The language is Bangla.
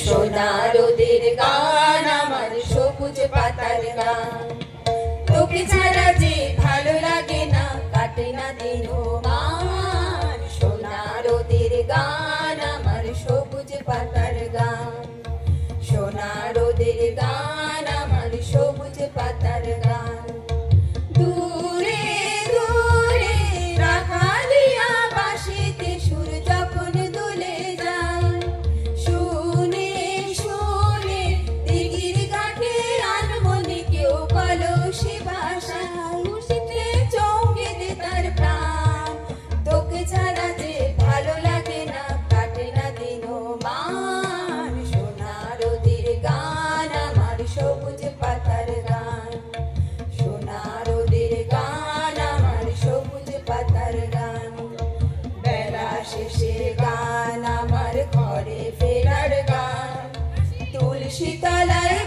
সোনা রোদের গান আমার সবুজ পাতার গান। তোকে ছাড়া যে ভালো লাগে না, কাটে না দিন মান। সোনা রোদের গান আমার সবুজ পাতার গান। সোনা রোদের গান আমার সবুজ পাতার গান। দূরে দূরে রাখালিয়া বাঁশিতে সুর যখন দুলে যায়, শুনে শুনে দিঘির ঘাটে আনমনিকেও কলসি ভাষায়, খুশিতে চমকে দে তার প্রাণ। তোকে ছাড়া যে ভালো লাগে না, কাটে না দিন মান। সোনা রোদের গান আমার সবুজ পাতার গান। সোনা রোদের গান আমার সবুজ পাতার গান। বেলা শেষের গান আমার ঘরে ফেরার গান। তুলসী তলায়